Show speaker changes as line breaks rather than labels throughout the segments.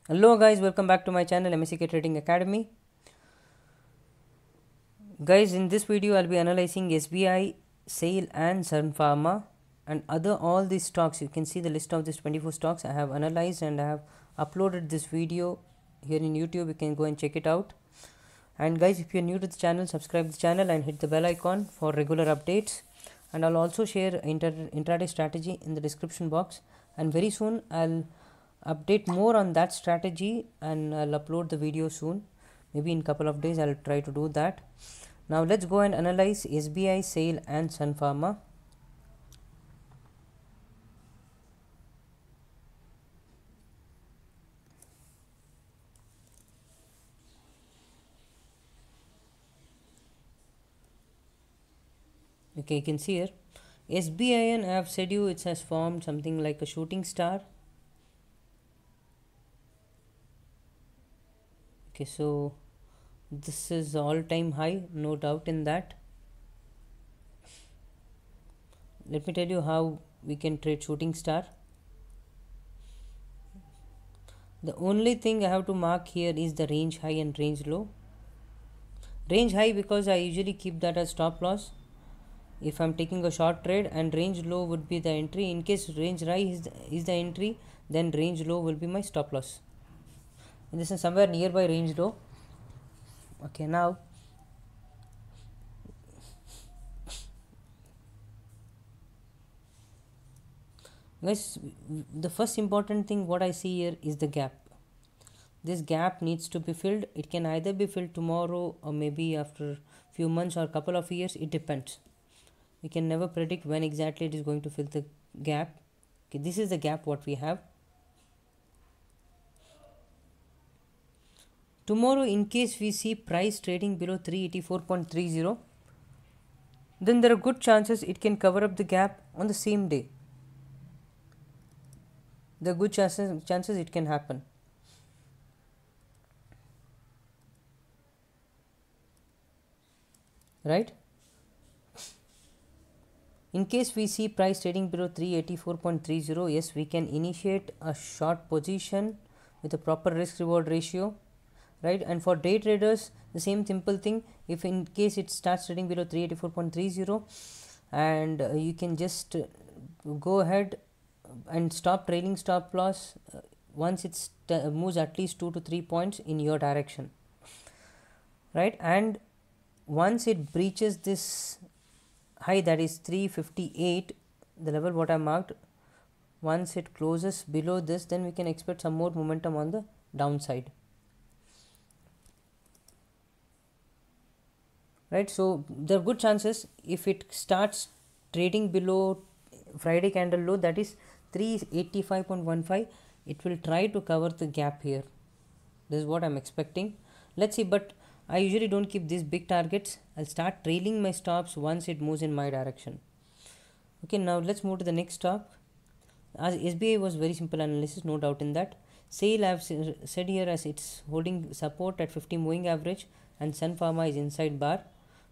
Hello guys, welcome back to my channel MSCK Trading Academy. Guys, in this video I'll be analyzing SBI, SAIL and Sun Pharma and other all these stocks. You can see the list of these 24 stocks I have analyzed, and I have uploaded this video here in YouTube. You can go and check it out. And guys, if you're new to the channel, subscribe the channel and hit the bell icon for regular updates. And I'll also share intraday strategy in the description box, and very soon I'll update more on that strategy and I'll upload the video soon. Maybe in couple of days I'll try to do that. Now let's go and analyze SBI, SAIL and Sun Pharma. Okay, you can see here SBIN. I have said you it has formed something like a shooting star. Okay, so this is all-time high, no doubt in that. Let me tell you how we can trade shooting star. The only thing I have to mark here is the range high and range low. Range high because I usually keep that as stop loss if I'm taking a short trade, and range low would be the entry. In case range high is the entry, then range low will be my stop loss. And this is somewhere nearby range low. Okay, now guys, the first important thing what I see here is the gap. This gap needs to be filled. It can either be filled tomorrow or maybe after few months or a couple of years. It depends. We can never predict when exactly it is going to fill the gap. Okay, this is the gap what we have. Tomorrow, in case we see price trading below 384.30, then there are good chances it can cover up the gap on the same day. There are good chances it can happen. Right? In case we see price trading below 384.30, yes, we can initiate a short position with a proper risk reward ratio, right? And for day traders, the same simple thing. If in case it starts trading below 384.30, and you can just go ahead and stop trailing stop loss once it moves at least 2 to 3 points in your direction, right? And once it breaches this high, that is 358, the level what I marked, once it closes below this, then we can expect some more momentum on the downside, right? So there are good chances if it starts trading below Friday candle low, that is 385.15, it will try to cover the gap here. This is what I'm expecting. Let's see, but I usually don't keep these big targets. I'll start trailing my stops once it moves in my direction. Okay, now let's move to the next stock. As SBI was very simple analysis, no doubt in that. SAIL I have said here as it's holding support at 50 moving average, and Sun Pharma is inside bar.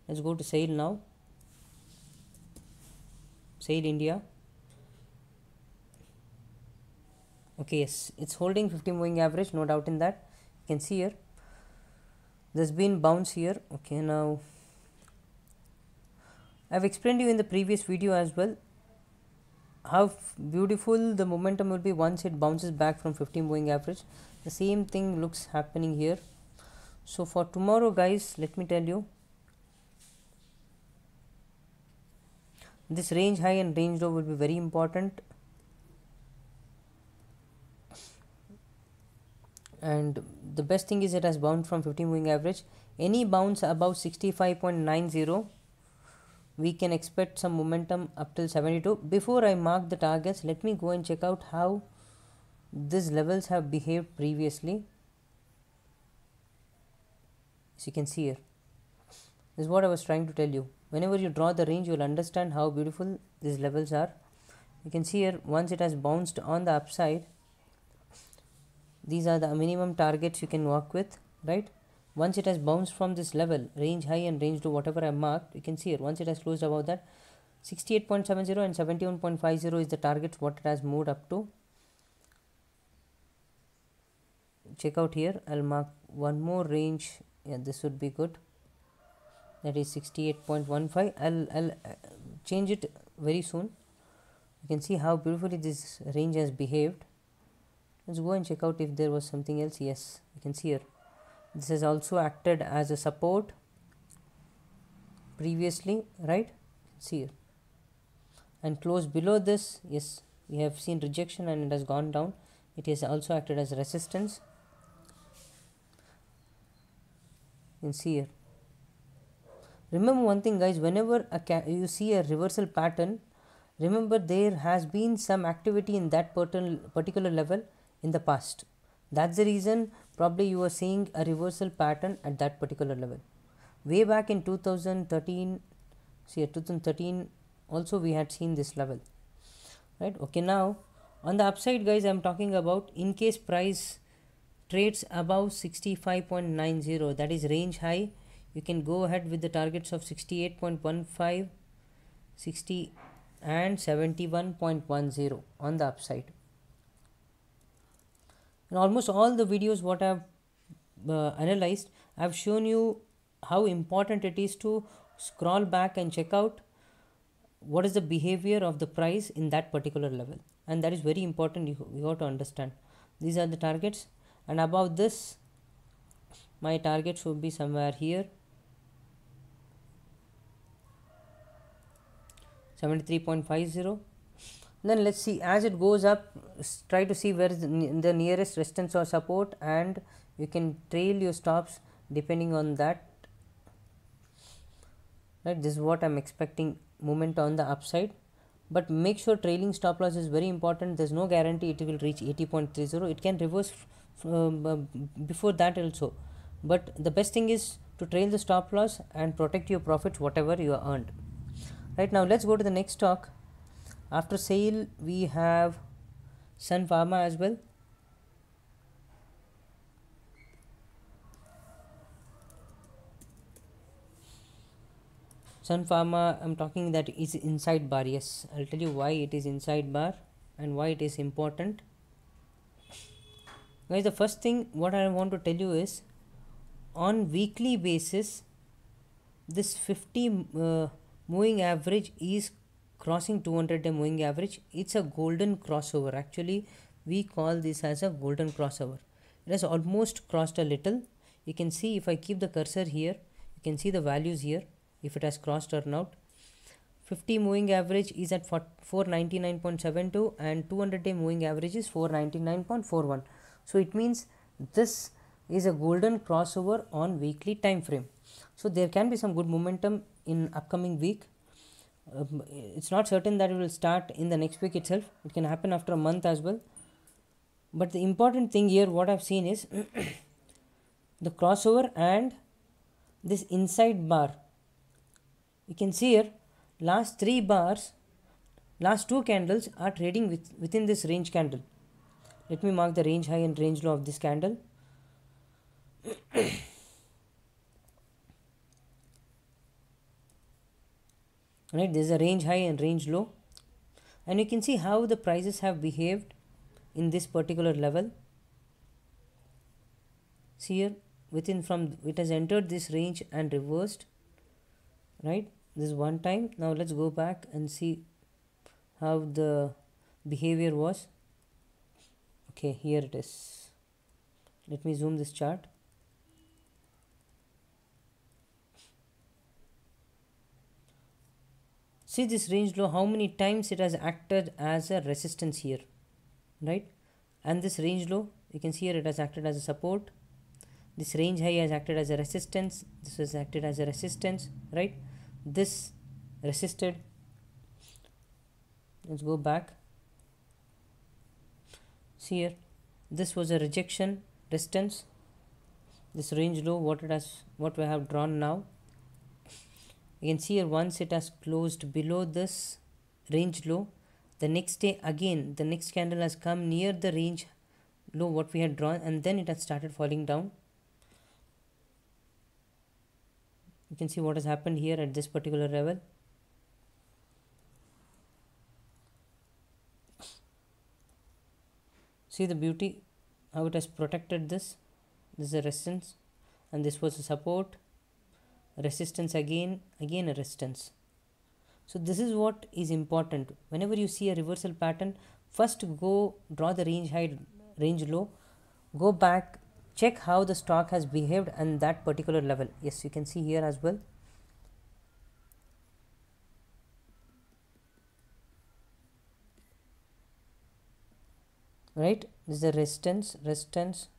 Let's go to SAIL now. SAIL India. Okay, yes, it's holding 50 moving average, no doubt in that. You can see here there's been bounce here. Okay, now I've explained you in the previous video as well how beautiful the momentum will be once it bounces back from 50 moving average. The same thing looks happening here. So for tomorrow guys, let me tell you, this range high and range low will be very important. And the best thing is it has bounced from 50 moving average. Any bounce above 65.90, we can expect some momentum up till 72. Before I mark the targets, let me go and check out how these levels have behaved previously. As you can see here, this is what I was trying to tell you. Whenever you draw the range, you will understand how beautiful these levels are. You can see here, once it has bounced on the upside, these are the minimum targets you can work with, right? Once it has bounced from this level, range high and range low, whatever I marked, you can see here, once it has closed above that, 68.70 and 71.50 is the target what it has moved up to. check out here. I'll mark one more range. Yeah, this would be good. That is 68.15. I'll change it very soon. You can see how beautifully this range has behaved. Let's go and check out if there was something else. Yes, you can see here. This has also acted as a support previously, right? See here. And close below this, yes, we have seen rejection and it has gone down. It has also acted as resistance. You can see here. Remember one thing, guys, whenever you see a reversal pattern, remember there has been some activity in that particular level in the past. That's the reason probably you are seeing a reversal pattern at that particular level. Way back in 2013, see 2013 also we had seen this level, right? Okay, now on the upside, guys, I'm talking about in case price trades above 65.90, that is range high, you can go ahead with the targets of 68.15, 60 and 71.10 on the upside. In almost all the videos what I've analyzed, I've shown you how important it is to scroll back and check out what is the behavior of the price in that particular level, and that is very important. You got to understand these are the targets, and above this my target should be somewhere here, 73.50. Then let's see as it goes up, try to see where is the nearest resistance or support, and you can trail your stops depending on that, right? This is what I'm expecting, movement on the upside, but make sure trailing stop loss is very important. There's no guarantee it will reach 80.30. It can reverse before that also, but the best thing is to trail the stop loss and protect your profits whatever you earned. Right, now let's go to the next stock. After sale we have Sun Pharma as well. Sun Pharma, I'm talking that is inside bar. Yes, I'll tell you why it is inside bar and why it is important. Guys, the first thing what I want to tell you is on weekly basis this 50 moving average is crossing 200-day moving average. It's a golden crossover. Actually we call this as a golden crossover. It has almost crossed a little. You can see if I keep the cursor here, you can see the values here if it has crossed or not. 50 moving average is at 499.72 and 200-day moving average is 499.41. so it means this is a golden crossover on weekly time frame. So there can be some good momentum in upcoming week. It's not certain that it will start in the next week itself. It can happen after a month as well. But the important thing here what I've seen is the crossover and this inside bar. You can see here last 3 bars, last 2 candles are trading within this range candle. Let me mark the range high and range low of this candle. Right, there is a range high and range low, and you can see how the prices have behaved in this particular level. See here, within from it has entered this range and reversed, right? This is one time. Now let's go back and see how the behavior was. Okay, here it is. Let me zoom this chart. See this range low, how many times it has acted as a resistance here, right? And this range low, you can see here it has acted as a support. This range high has acted as a resistance. This has acted as a resistance, right? This resisted. Let's go back. See here, this was a rejection resistance. This range low, what we have drawn now. You can see here once it has closed below this range low, the next day again the next candle has come near the range low what we had drawn, and then it has started falling down. You can see what has happened here at this particular level. See the beauty, how it has protected this. This is a resistance, and this was a support, resistance, again a resistance. So this is what is important. Whenever you see a reversal pattern, first go draw the range high, range low, go back, check how the stock has behaved and that particular level. Yes, you can see here as well. Right, this is the resistance, resistance,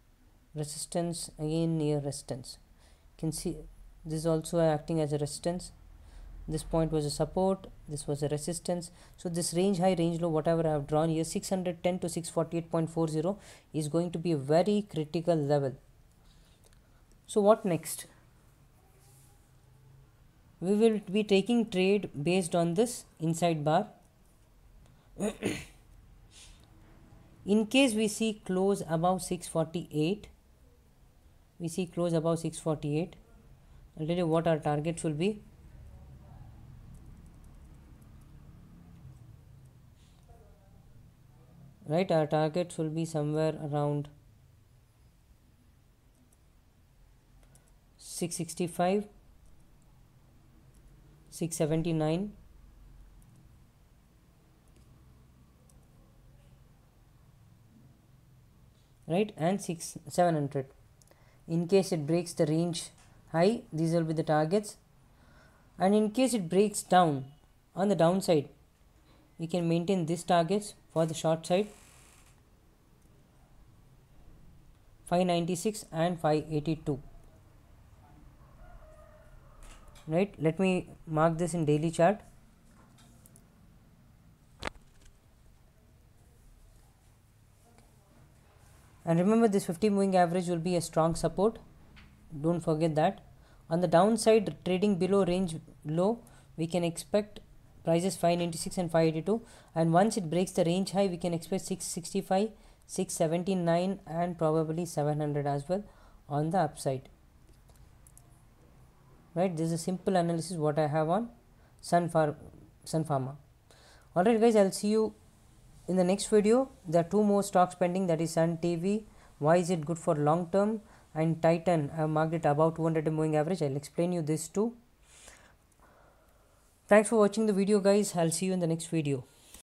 again near resistance. You can see this is also acting as a resistance. This point was a support, this was a resistance. So this range high, range low, whatever I have drawn here, 610 to 648.40 is going to be a very critical level. So what next? We will be taking trade based on this inside bar. In case we see close above 648, I'll tell you what our targets will be. Right, our targets will be somewhere around 665, 679, right, and 700. In case it breaks the range high, these will be the targets, and in case it breaks down on the downside, we can maintain these targets for the short side, 596 and 582. Right, let me mark this in daily chart. And remember, this 50 moving average will be a strong support. Don't forget that. On the downside, trading below range low, we can expect prices 596 and 582. And once it breaks the range high, we can expect 665, 679 and probably 700 as well on the upside. Right, this is a simple analysis what I have on Sun Pharma. Alright guys, I'll see you in the next video. There are two more stocks pending, that is Sun TV, why is it good for long term, and Titan, I have marked it above 200 moving average. I'll explain you this too. Thanks for watching the video guys. I'll see you in the next video.